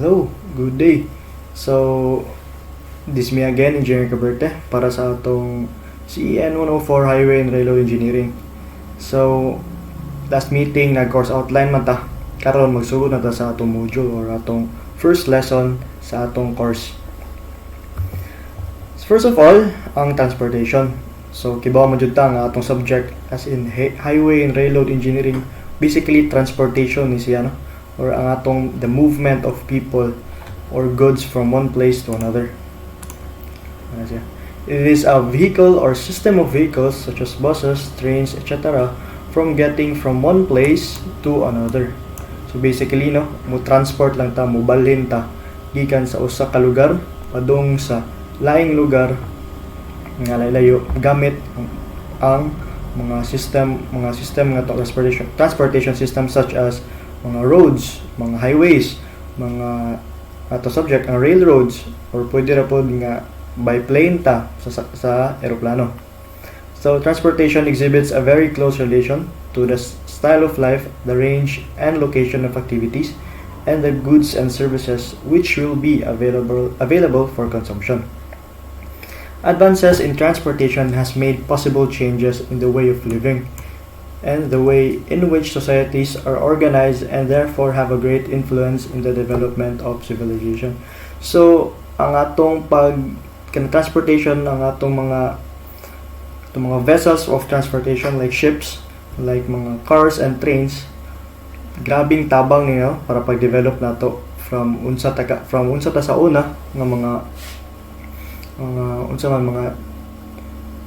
Hello, good day. So, this me again, Engineer Caberte, para sa atong CEN 104 Highway and Railroad Engineering. So, last meeting, nag-course outline man ta. Karon magsugod na ta sa atong module or atong first lesson sa atong course. First of all, ang transportation. So, kibaw man jud ta nga atong subject as in Highway and Railroad Engineering. Basically, transportation is siya, no? Or ang atong the movement of people or goods from one place to another. It is a vehicle or system of vehicles such as buses, trains, etc. from getting from one place to another. So basically, no, mo transport lang ta, mo balhin ta gikan sa usa ka lugar padung sa laing lugar nga layo gamit ang mga system nga transportation system such as mga roads, mga highways, mga ato subject ang railroads or pwede ra pod nga by plane ta sa eroplano. So transportation exhibits a very close relation to the style of life, the range and location of activities, and the goods and services which will be available for consumption. Advances in transportation has made possible changes in the way of living and the way in which societies are organized and therefore have a great influence in the development of civilization. So, ang atong transportation, ang atong mga vessels of transportation like ships, like mga cars and trains, grabing tabang niyo para pag-develop nato from unsa ta sa una nga mga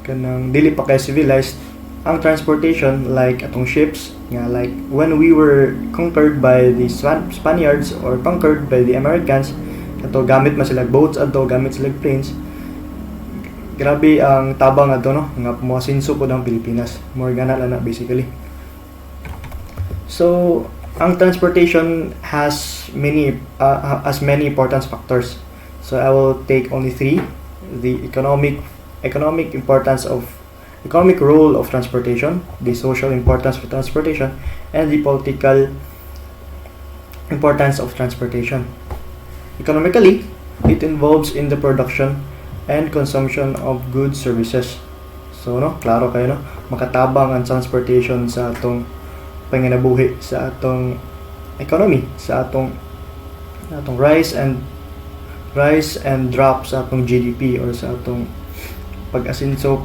kanang dili pa kay civilized ang transportation like atong ships nga like when we were conquered by the Spaniards or conquered by the Americans ato gamit man sila boats ato gamit sila planes. Grabe ang tabang ato, no, nga mosinso pod ang Pilipinas, more gana na basically. So ang transportation has many important factors, so I will take only three: the economic role of transportation, the social importance of transportation, and the political importance of transportation. Economically, it involves in the production and consumption of goods, services. So, no, klaro kayo, no? Makatabang ang transportation sa atong panginabuhi, sa atong economy, sa atong rise and drop sa atong GDP or sa atong pag-asinso,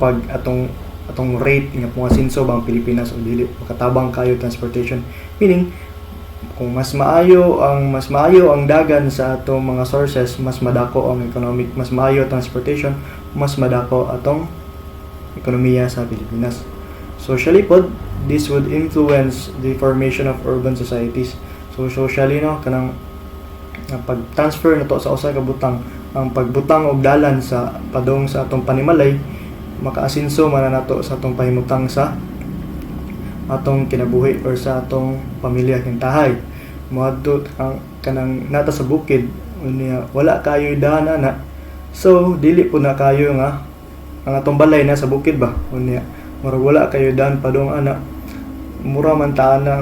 atong rate nga pag-asinso ba ang Pilipinas o dili. Makatabang kayo transportation, meaning kung mas maayo ang dagan sa atong mga sources, mas madako ang economic, mas maayo transportation, mas madako atong ekonomiya sa Pilipinas. Socially pod, this would influence the formation of urban societies. So socially, no, kanang pag-transfer nato sa usa ka butang, ang pagbutang og dalan sa padung sa atong panimalay, makaasinso man nato sa atong pahimutang sa atong kinabuhi or sa atong pamilya kintahay. Moadto ang kanang nata sa bukid unya wala kayo dana na, so dili po na kayo nga ang atong balay na sa bukid ba unya murag wala kayo dan padung ana, mura man ta na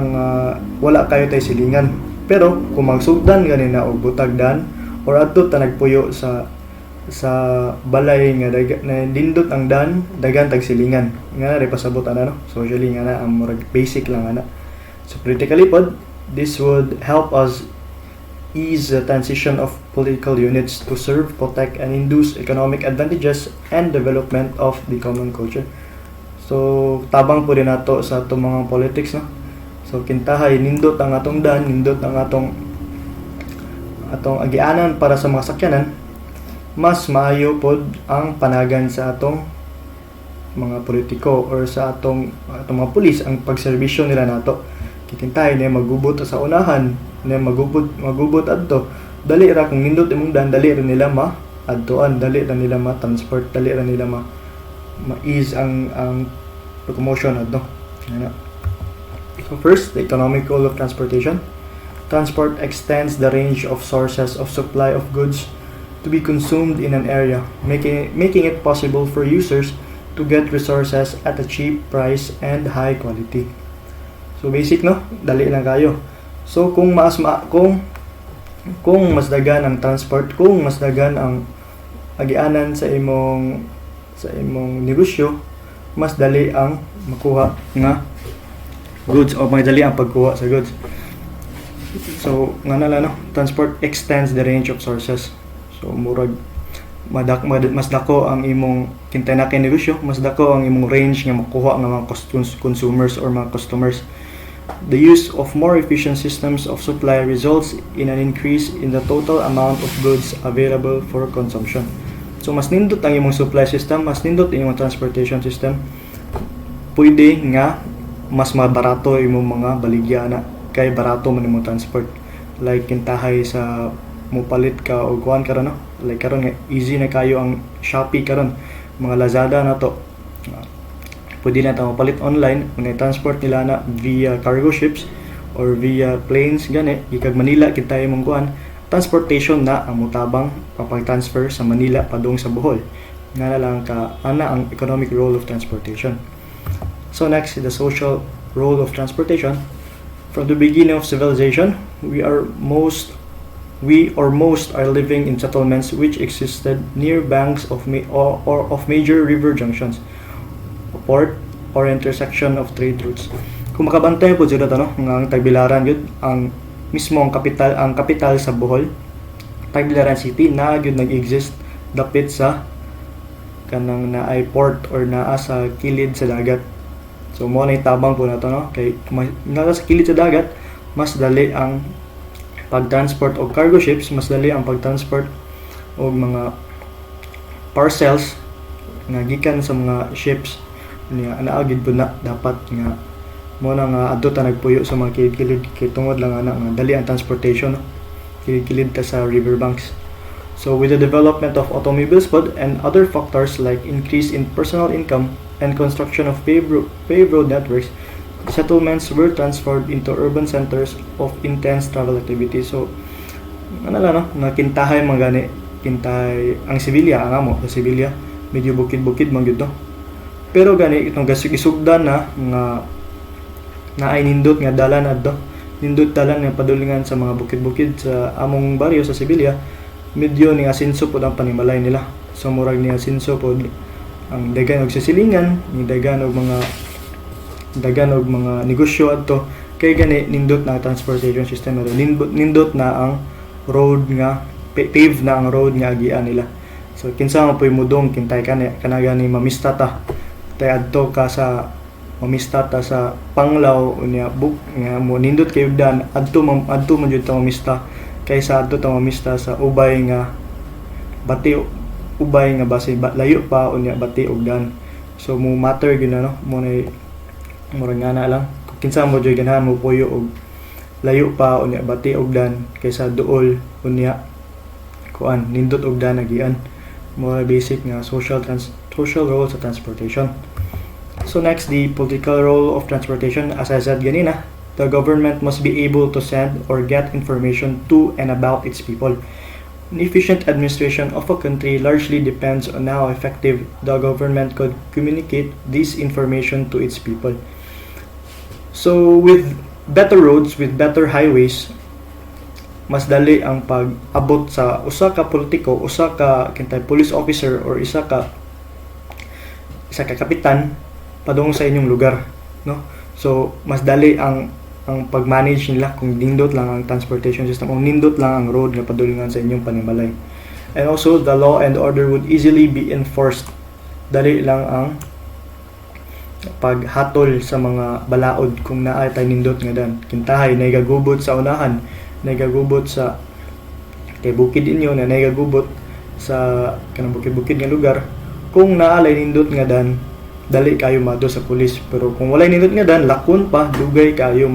wala kayo tay silingan. Pero kung magsugdan ganina og butag dan or adto ta nagpuyo sa balay nga na dindot ang dan dagan tag silingan nga na pasabot ana, no, socially nga na ang murag basic lang ana. So politically pod, this would help us ease the transition of political units to serve, protect, and induce economic advantages and development of the common culture. So tabang po din nato sa atong mga politics, no. So kintahay nindot ang atong dan, nindot ang atong agianan para sa mga sakyanan, mas maayo pod ang panagan sa atong mga politiko or sa atong mga pulis ang pagserbisyo nila nato. Kikintay na magubot sa unahan, na magubot adto, dali ra kung nindot imong dan, dali ra nila adtoan, dali ra nila transport, dali ra nila ma-ease ang locomotion adto. So first, the economic role of transportation. Transport extends the range of sources of supply of goods to be consumed in an area, making it possible for users to get resources at a cheap price and high quality. So basic, no, dali lang kayo. So kung kung mas dagan ang transport, kung mas dagan ang agianan sa imong negosyo, mas dali ang makuha nga goods o mas dali ang pagkuha sa goods. So nga nala no, transport extends the range of sources. So murag mas dako ang imong kintainakin negosyo, mas dako ang imong range nga makuha nga mga consumers or mga customers. The use of more efficient systems of supply results in an increase in the total amount of goods available for consumption. So mas nindot ang imong supply system, mas nindot ang imong transportation system, pwede nga mas mabarato imong mga baligya na kay barato man imong transport. Like kintahay sa mupalit ka og kuan karon no, like karon nga easy na kayo ang Shopee karon, mga Lazada na to, pwede na ta mapalit online, mga transport nila na via cargo ships or via planes gani ikag Manila kita imong kuan, transportation na ang mutabang papag-transfer sa Manila padung sa Bohol, nga na lang ka ana ang economic role of transportation. So next is the social role of transportation. From the beginning of civilization, most are living in settlements which existed near banks of of major river junctions, port or intersection of trade routes. Kung makabantay po sila no, nga ang Tagbilaran yun, ang mismo ang kapital sa Bohol, Tagbilaran City, na yun nag-exist dapit sa kanang naay port or naa sa kilid sa dagat. So mo na itabang po nato no, kay nasa kilid sa dagat, mas dali ang pag-transport og cargo ships, mas dali ang pag-transport og mga parcels nga gikan sa mga ships niya anaagid po na dapat nga mo na nga adto ta nagpuyo sa mga kilid kay tungod lang ana nga dali ang transportation no? Kilid ta sa riverbanks. So with the development of automobiles and other factors like increase in personal income and construction of paved road networks, settlements were transformed into urban centers of intense travel activity. So ano lang no, nakintahay mga gani, kintahay ang Sevilla, ang amo sa Sevilla medyo bukid-bukid man gyud no. Pero gani itong isugdan na nga naay nindot nga dalan adto, nindot dalan nga padulingan sa mga bukid-bukid sa among baryo sa Sevilla, medyo ni asinso pod ang panimalay nila. So murag ni asinso pod ang dagan og sisilingan, ni dagan og mga negosyo adto, kay gani nindot na transportation system na nindot na ang road nga paved na ang road nga agian nila. So kinsa man puy mudong kintay kana gani mamista ta tay adto ka sa mamista ta sa Panglao unya buk nga mo nindot kay ugdan adto man jud ta mamista kaysa adto ta mamista sa ubay nga base layo pa unya bati ugdan. So mo matter gyud na no, mo na murag nga na lang kinsa mo jud ganahan mo puyo og layo pa unya bati ugdan kaysa duol unya kuan nindot ugdan agian. More basic nga social role sa transportation. So next, the political role of transportation. As I said ganina, the government must be able to send or get information to and about its people. An efficient administration of a country largely depends on how effective the government could communicate this information to its people. So with better roads, with better highways, mas dali ang pag-abot sa usa ka politiko, usa ka kintay police officer or isa ka kapitan padung sa inyong lugar, no? So mas dali ang pag-manage nila kung nindot lang ang transportation system o nindot lang ang road nga padulingan sa inyong panimalay. And also the law and order would easily be enforced. Dali lang ang paghatol sa mga balaod kung naay tay nindot nga dan. Kintahay naigagubot sa unahan, naigagubot sa kay bukid inyo na naigagubot sa kanang bukid-bukid nga lugar, kung naalay nindot nga dan dali kayo mado sa pulis. Pero kung walay nindot nga dan lakon pa dugay kayo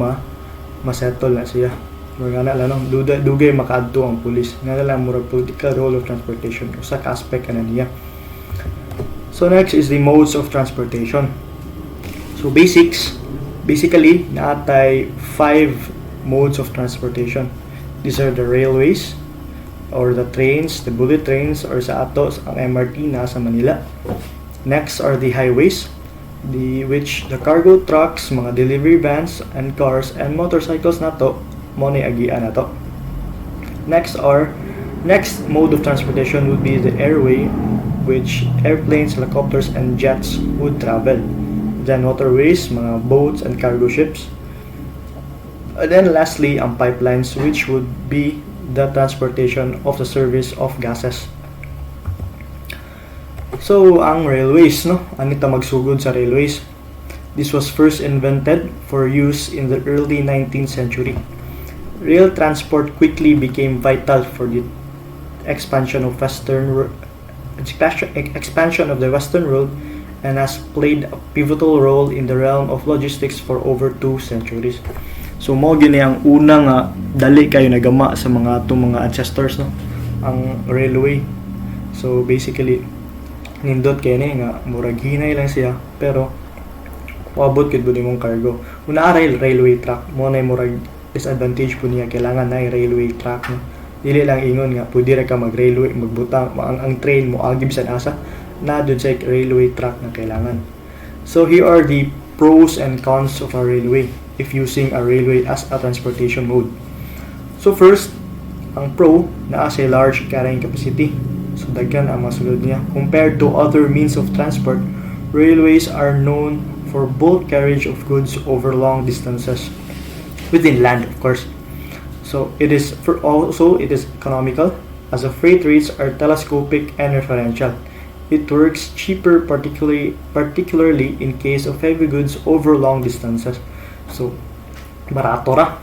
masettle na siya. Mga na lang dugay makaadto ang pulis. Nga lang murag political role of transportation usa ka aspect ana niya. So next is the modes of transportation. So basically naatay 5 modes of transportation. These are the railways or the trains, the bullet trains or sa ato ang MRT na sa Manila. Next are the highways, which the cargo trucks, mga delivery vans and cars and motorcycles nato mo ni agian nato. Next mode of transportation would be the airway, which airplanes, helicopters, and jets would travel. Then waterways, mga boats and cargo ships. And then lastly, ang pipelines, which would be the transportation of the service of gases. So, ang railways, no? Anita magsugod sa railways. This was first invented for use in the early 19th century. Rail transport quickly became vital for the expansion of the Western world and has played a pivotal role in the realm of logistics for over 2 centuries. So mo gini ang una nga dali kayo nagama sa mga mga ancestors, no, ang railway. So basically nindot kay ni nga murag hinay lang siya pero moabot gid bud imong cargo. Una railway track mo na murag disadvantage po niya, kailangan na railway track, no. Dili lang ingon nga pwede ra ka mag-railway magbutang ang train mo agib sa asa na dun sa railway track na kailangan. So here are the pros and cons of a railway if using a railway as a transportation mode. So first, ang pro naa sa large carrying capacity. So daghan ang masulod niya. Compared to other means of transport, railways are known for bulk carriage of goods over long distances within land, of course. So it is economical as the freight rates are telescopic and referential. It works cheaper, particularly in case of heavy goods over long distances. So barato ra.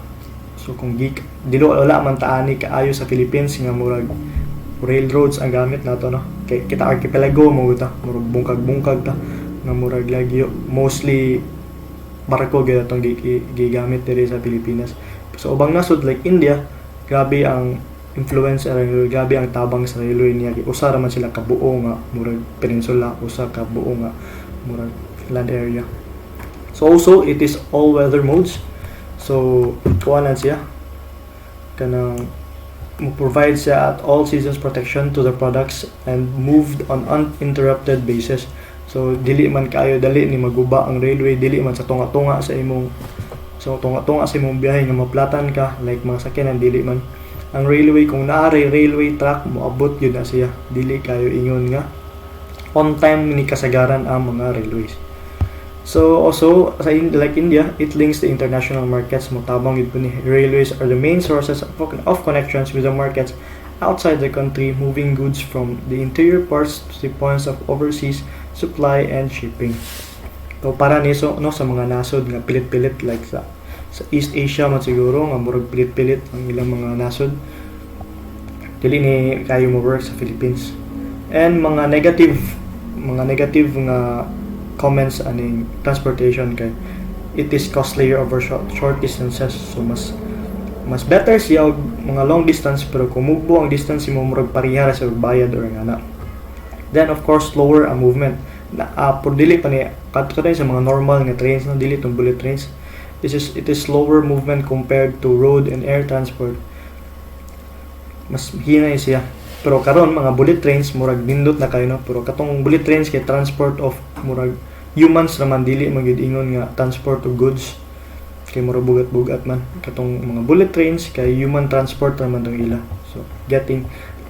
So kung dilo wala man taani kaayo sa Philippines nga murag railroads ang gamit nato, no. Kay kita archipelago mo ta, murag bungkag ta nga murag lagyo mostly barko gyud atong gigamit diri sa Pilipinas. So ubang nasod like India, grabe ang influence sa railway, grabe ang tabang sa railway niya. Usa ra man sila ka buo nga murag peninsula, usa ka buo nga murag land area. So also it is all weather modes. So kuanan siya kanang mo provide siya at all seasons protection to the products and moved on uninterrupted basis. So dili man kayo dali ni maguba ang railway, dili man sa tunga-tunga sa imong biyahe nga maplatan ka like mga sakyanan, dili man. Ang railway kung naari railway track moabot yun na siya, dili kayo ingon nga on time ni kasagaran ang mga railways. So also like India, it links the international markets. Motabang yun po ni railways are the main sources of connections with the markets outside the country, moving goods from the interior parts to the points of overseas supply and shipping. So para niso no sa mga nasod nga pilit-pilit like sa East Asia man siguro nga murag pilit-pilit ang ilang mga nasod, dili ni kayo mo work sa Philippines. And mga negative nga comments aning transportation kay it is costlier over short distances. So mas better siya og mga long distance pero kung mugbo ang distance mo murag pareha sa bayad or ngana. Then of course slower ang movement na por dili pa ni kadto sa mga normal nga trains, no, dili tong bullet trains. It is slower movement compared to road and air transport. Mas hinay siya. Pero karon mga bullet trains murag nindot na kayo, no, pero katong bullet trains kay transport of murag humans naman, dili magid ingon nga transport of goods kay murag bugat-bugat man. Katong mga bullet trains kay human transport naman tong ila. So getting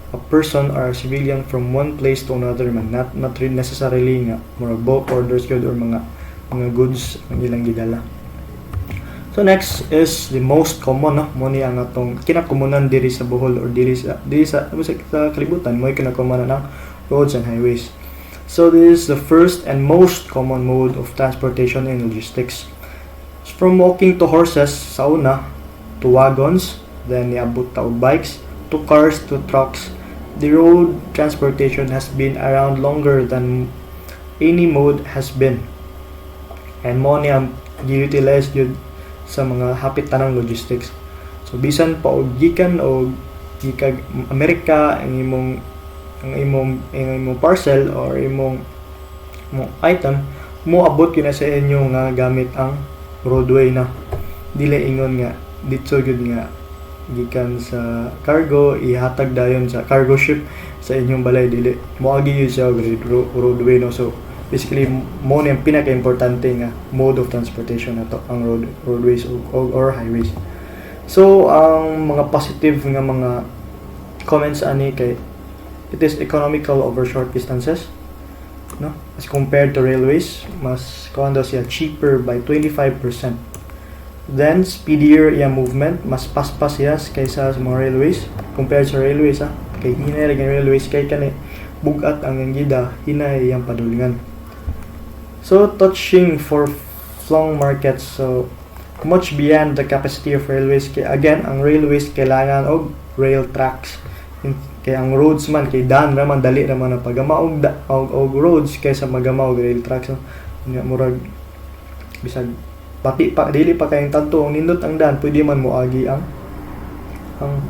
a person or a civilian from one place to another man, not really necessarily nga murag bulk orders gyud or mga goods ang ilang gidala. So next is the most common, no, mo ni ang atong kinakomunan diri sa Bohol or diri sa kalibutan mo kinakomunan ng roads and highways. So this is the first and most common mode of transportation and logistics. From walking to horses sa una, to wagons, then niabot ta og bikes, to cars, to trucks. The road transportation has been around longer than any mode has been. And mo ni ang gi-utilize yun sa mga hapit tanang logistics. So bisan pa og gikan o gikag Amerika ang imong parcel or imong item mo abot yun na sa inyo nga gamit ang roadway na. Dili ingon nga dito gyud nga gikan sa cargo ihatag dayon sa cargo ship sa inyong balay, dili moagi yun sa roadway, no. So basically mo ni ang pinaka-importante nga mode of transportation nato ang roadways or highways. So ang mga positive nga mga comments ani kay it is economical over short distances, no, as compared to railways. Mas kuan daw siya cheaper by 25%. Then speedier iya movement, mas paspas siya kaysa sa mga railways compared sa railways, kay hinay ra gyud railways kay kani bugat ang gida, hinay iyang padulingan. So touching for flong markets, so much beyond the capacity of railways. Kay again, ang railways kailangan og rail tracks. Kay ang roads man kay daan raman, dali raman ang pagama og roads kaysa magama og rail tracks. Nga murag bisag pati pa dili pa kayong tanto ang nindot ang daan, pwede man moagi ang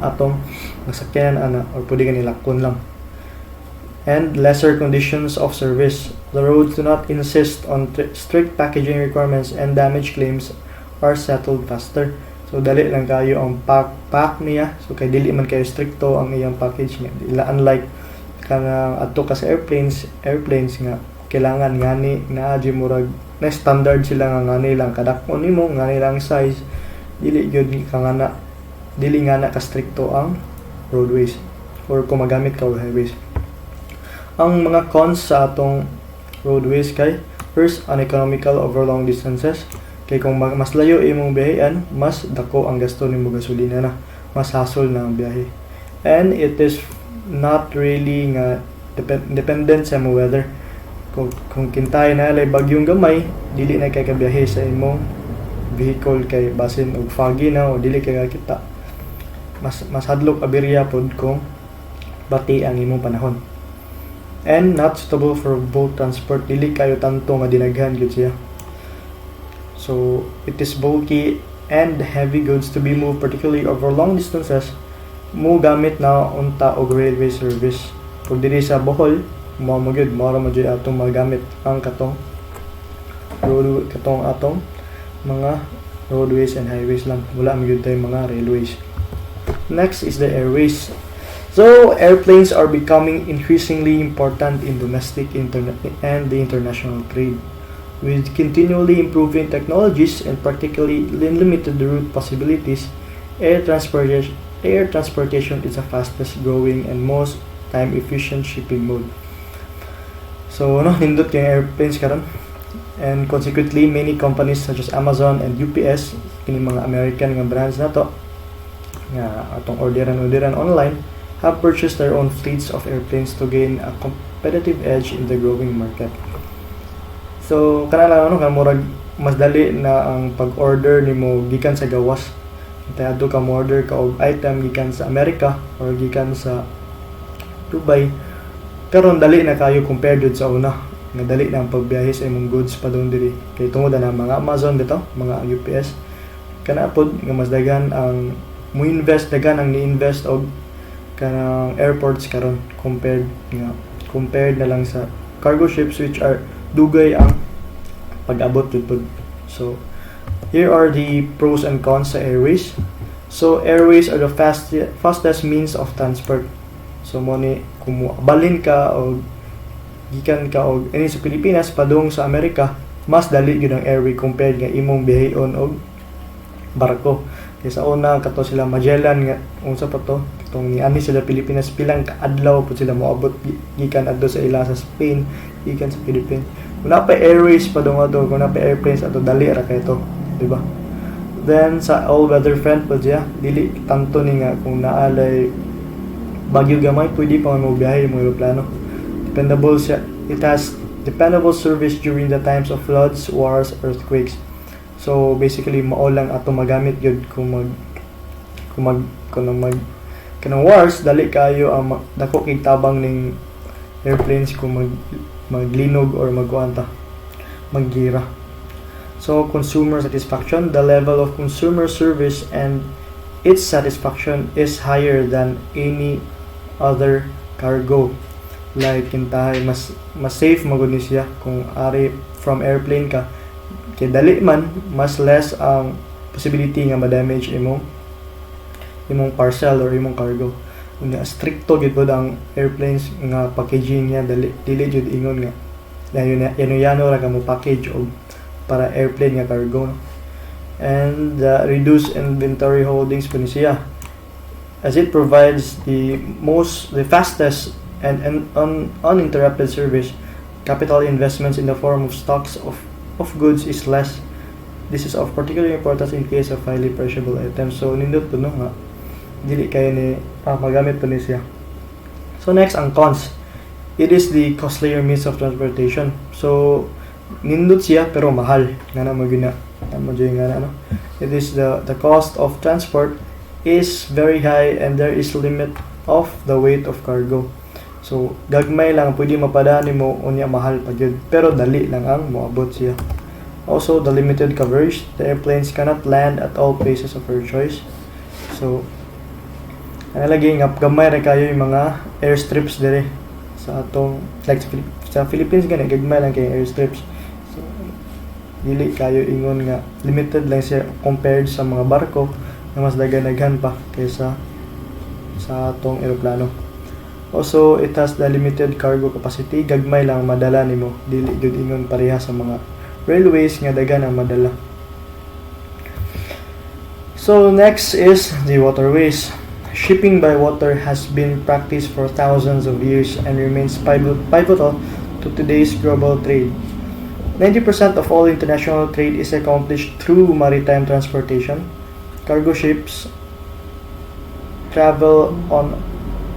atong nasakyanan ana, or pwede kanila lakon lang. And lesser conditions of service. The roads do not insist on strict packaging requirements, and damage claims are settled faster. So dali lang kayo ang pack niya. So kay dili man kayo stricto ang iyang package niya. Unlike kanang adto ka sa airplanes nga kailangan ngani na adyo murag na standard sila nga ngani lang kadakon nimo, ngani lang size. Dili gyud dili nga na ka stricto ang roadways or kung magamit ka og highways. Ang mga cons sa atong roadways kay first, uneconomical over long distances. Kay kung mas layo imong biyahean, mas dako ang gasto nimo gasolina na, mas hassle na ang biyahe. And it is not really nga dependent sa mo weather. Kung kintay na lay bagyong gamay, dili na kay kabiyahe sa imong vehicle kay basin og foggy na o dili kay kita. Mas hadlok aberya pod kung bati ang imong panahon. And not suitable for boat transport, dili kayo tanto nga dinaghan gyud siya. So it is bulky and heavy goods to be moved, particularly over long distances. Mo gamit na unta og railway service. Kung diri sa Bohol, mao gyud atong magamit ang katong atong mga roadways and highways lang, wala gyud tay mga railways. Next is the airways. So airplanes are becoming increasingly important in domestic and the international trade. With continually improving technologies and practically unlimited route possibilities, air transportation is the fastest growing and most time efficient shipping mode. So nindot kay airplanes karon, and consequently many companies such as Amazon and UPS, kini mga American nga brands nato nga atong orderan online, have purchased their own fleets of airplanes to gain a competitive edge in the growing market. So kanala murag mas dali na ang pag-order nimo gikan sa gawas. Kaya adto ka mo order ka og item gikan sa Amerika or gikan sa Dubai. Karon dali na kayo compared sa una. Nga dali na ang pagbiyahe sa imong goods pa doon diri. Kay tungod na mga Amazon dito, mga UPS, kana pod nga mas dagan ang dagan ang ni-invest og kanang airports karon compared na lang sa cargo ships, which are dugay ang pag-abot jud. So here are the pros and cons sa airways. So airways are the fastest means of transport. So mo ni kung balin ka o gikan ka og sa Pilipinas padung sa Amerika, mas dali gyud ang airway compared nga imong biyahon og barko. Kaysa una kato sila Magellan nga unsa pa to, itong ni ani sila Pilipinas, pilang kaadlaw po sila moabot gikan adto sa ila sa Spain, gikan sa Philippines. Kung na pa airways pa doon ato, kung na pa airplanes ato, dali ra kay to, di ba? Then sa all weather front po siya, dili tanto ni nga kung naalay bagyo gamay, pwede pa mo biyahe mo eroplano. Dependable siya. It has dependable service during the times of floods, wars, earthquakes. So basically mao lang ato magamit gyud kung kanang wars, dali kayo ang dako kay tabang ning airplanes kung maglinog or maggira. So consumer satisfaction, the level of consumer service and its satisfaction is higher than any other cargo. Like kintahay mas safe magud ni siya kung ari from airplane ka, kay dali man mas less ang possibility nga ma-damage imong parcel or imong cargo. Unya stricto gid pod ang airplanes nga packaging niya, dili jud ingon nga yano ra ka mo package og para airplane nga cargo, no? And reduce inventory holdings po ni siya. as it provides the fastest and uninterrupted service. Capital investments in the form of stocks of goods is less. This is of particular importance in case of highly perishable items. So nindot po no nga dili kayo ni magamit po ni siya. So next, ang cons. It is the costlier means of transportation. So nindot siya pero mahal. Ngana mo gina. No? It is the cost of transport is very high and there is limit of the weight of cargo. So gagmay lang pwede mapadaan nimo unya mahal pa gyud pero dali lang ang moabot siya. Also, the limited coverage. The airplanes cannot land at all places of your choice. So, ang lagi nga gamay ra kayo yung mga airstrips dire sa atong like sa Philippines gani gagmay lang kay airstrips. So, dili kayo ingon nga limited lang siya compared sa mga barko na mas daghan pa kaysa sa atong eroplano. Also, it has the limited cargo capacity. Gagmay lang madala nimo. Dili gyud ingon pareha sa mga railways nga daghan ang madala. So next is the waterways. Shipping by water has been practiced for thousands of years and remains pivotal to today's global trade. 90% of all international trade is accomplished through maritime transportation. Cargo ships travel on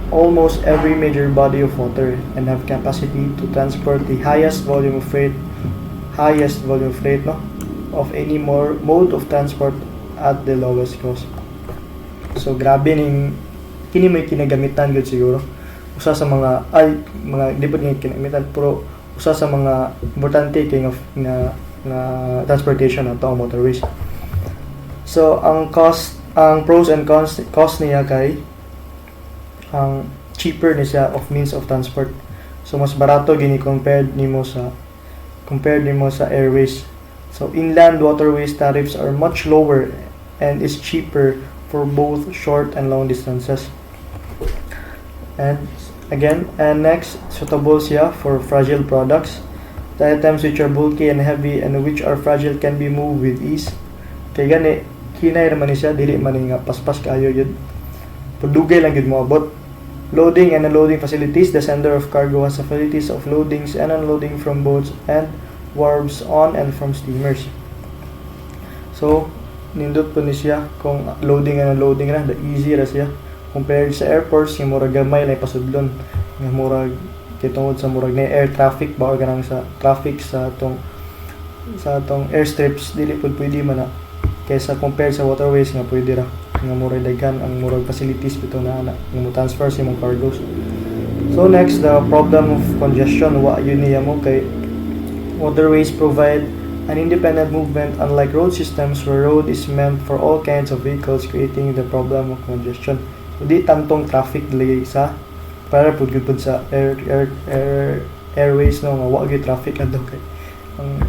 almost every major body of water and have capacity to transport the highest volume of freight of any more mode of transport at the lowest cost. So grabe ning kini may kinagamitan gud siguro usa sa mga di pa ni kinagamitan pero usa sa mga importante kay nga transportation ato ang motorways. So ang pros and cons niya kay ang cheaper ni siya of means of transport. So mas barato gini compared nimo sa airways. So inland waterways tariffs are much lower and is cheaper for both short and long distances. And next, suitable siya for fragile products. The items which are bulky and heavy and which are fragile can be moved with ease. Kay gani kinay ra man ni siya dili man nga paspas kaayo yun. Pudugay lang gid moabot. Loading and unloading facilities. The sender of cargo has facilities of loadings and unloading from boats and wharves on and from steamers. So, nindot po ni siya kung loading and unloading ra, the easy ra siya. Compared sa airports, yung murag gamay na ipasudlon. Yung murag, kitungod sa murag na air traffic, ba o ganang sa traffic sa atong airstrips, dili po pwede man na. Kaysa compared sa waterways nga pwede ra. Nga murag daghan ang murag facilities bito na nga mo transfer sa imong cargos. So next, the problem of congestion. Wa yun niya mo kay waterways provide an independent movement unlike road systems where road is meant for all kinds of vehicles, creating the problem of congestion. So di tantong traffic dili sa para pud gud sa airways no nga wa gyud traffic adto kay ang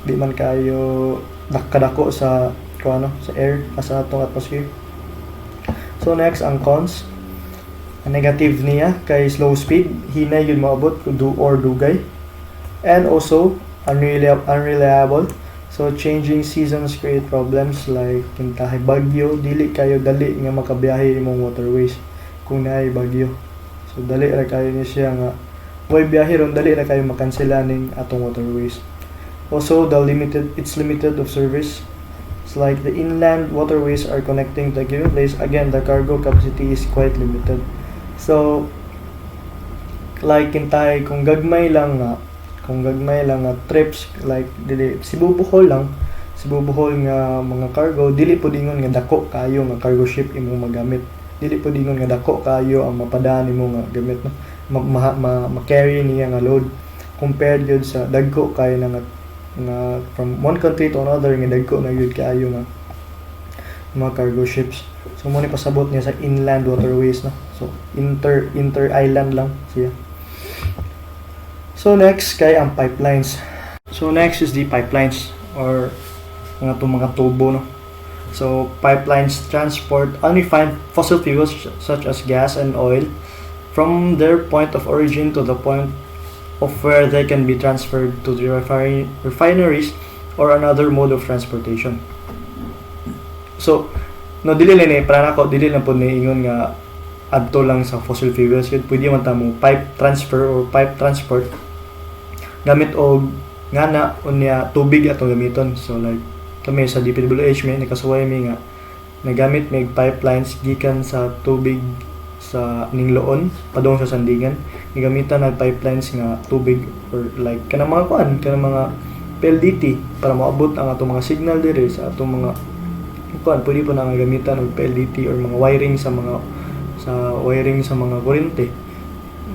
di man kayo kadako sa sa air sa atong atmosphere. So next, ang cons. Ang negative niya kay slow speed, hinay yun maabot or dugay. And also unreliable. So changing seasons create problems like kintahay bagyo, dili kayo dali nga makabiyahe imong waterways kung naay bagyo. So dali ra kayo ni siya nga way biyahe ron dali ra kayo makansela ning atong waterways. Also it's limited of service. It's like the inland waterways are connecting to a given place. Again, the cargo capacity is quite limited. So like kintay kung gagmay lang nga trips like dili Cebu Bohol nga mga cargo, dili po dingon nga dako kayo nga cargo ship imong magamit. Dili po dingon nga dako kayo ang mapadaan nimo nga gamit no. Ma-carry niya nga load compared yun sa dagko kayo na from one country to another nga dagko na yun kayo nga mga cargo ships. So mo ni pasabot niya sa inland waterways no. So inter-island lang siya. So next kay ang pipelines. So next is the pipelines or mga tubo no. So pipelines transport unrefined fossil fuels such as gas and oil from their point of origin to the point of where they can be transferred to the refineries or another mode of transportation. So No, dili lang ni para nako dili lang po ni ingon nga adto lang sa fossil fuels. Yun pwede man ta mo pipe transfer or pipe transport gamit og ngana unya tubig atong gamiton. So like kami sa DPWH may nakasuway mi nga nagamit mig pipelines gikan sa tubig sa Ningloon padung sa Sandingan. Gigamitan nag pipelines nga tubig or like kanang mga kuan, kanang mga PLDT para maabot ang atong mga signal diri sa atong mga kuan. Pwede po na nga gamitan og PLDT or mga wiring sa mga kuryente,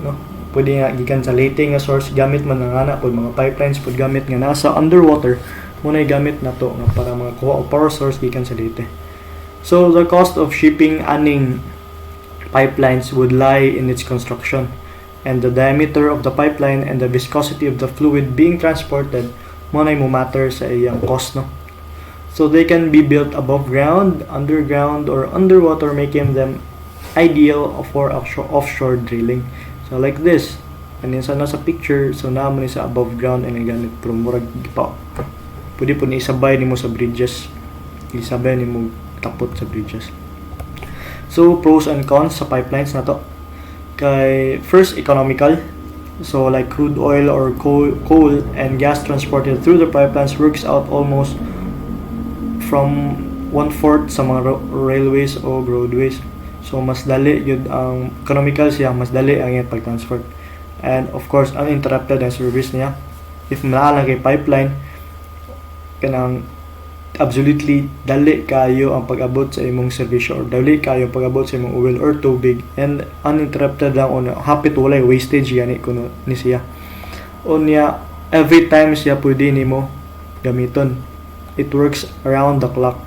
no? Pwede nga gikan sa Leyte nga source gamit man nga ana pod mga pipelines pod gamit nga nasa underwater munay gamit nato nga para mga kuha o power source gikan sa Leyte. So the cost of shipping aning pipelines would lie in its construction and the diameter of the pipeline and the viscosity of the fluid being transported munay mo matter sa iyang cost, no? So they can be built above ground, underground, or underwater, making them ideal for offshore drilling. So like this, and sa nasa picture, so naman sa above ground and ganit pero murag pa. Pwede po ni isabay nimo sa bridges, isabay nimo tapot sa bridges. So pros and cons sa pipelines na to. Kay first, economical. So like crude oil or coal and gas transported through the pipelines works out almost from 1/4 sa mga railways o roadways. So mas dali yun ang economical siya, mas dali ang iyang pag-transport. And of course, uninterrupted ang service niya. If malaala kay pipeline, kanang absolutely dali kayo ang pag-abot sa imong serbisyo or dali kayo pag-abot sa imong oil or tubig and uninterrupted lang on hapit walay wastage gani kuno ni siya. Unya every time siya pwede nimo gamiton. It works around the clock.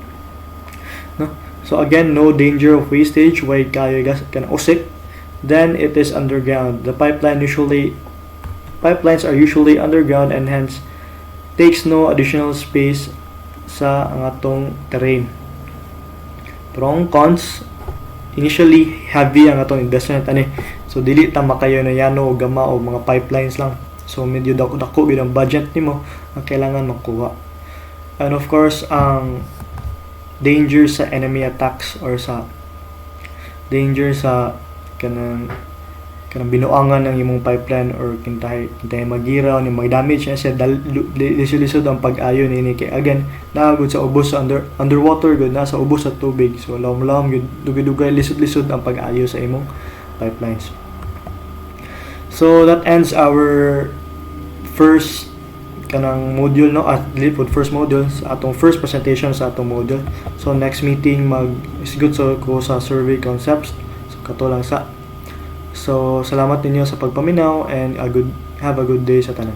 No? So again, no danger of wastage way kayo gas kan usik. Then it is underground. The pipelines are usually underground and hence takes no additional space sa ang atong terrain. Pero ang cons, initially heavy ang atong investment ani. So dili ta makayo na yano o gama o mga pipelines lang. So medyo dako gid ang budget nimo ang kailangan makuha. And of course, ang danger sa enemy attacks or sa danger sa kanang binuangan ng imong pipeline or kintay magiraw ni mag-damage na siya lisod ang pag-ayo ni kay again naagud sa ubos sa underwater good na sa ubos sa tubig. So lawom gud dugay lisod ang pag-ayo sa imong pipelines. So that ends our first kanang module, no, at least first module sa atong first presentation sa atong module. So next meeting is good so ko sa survey concepts, so kato lang sa. So salamat ninyo sa pagpaminaw and have a good day sa tanan.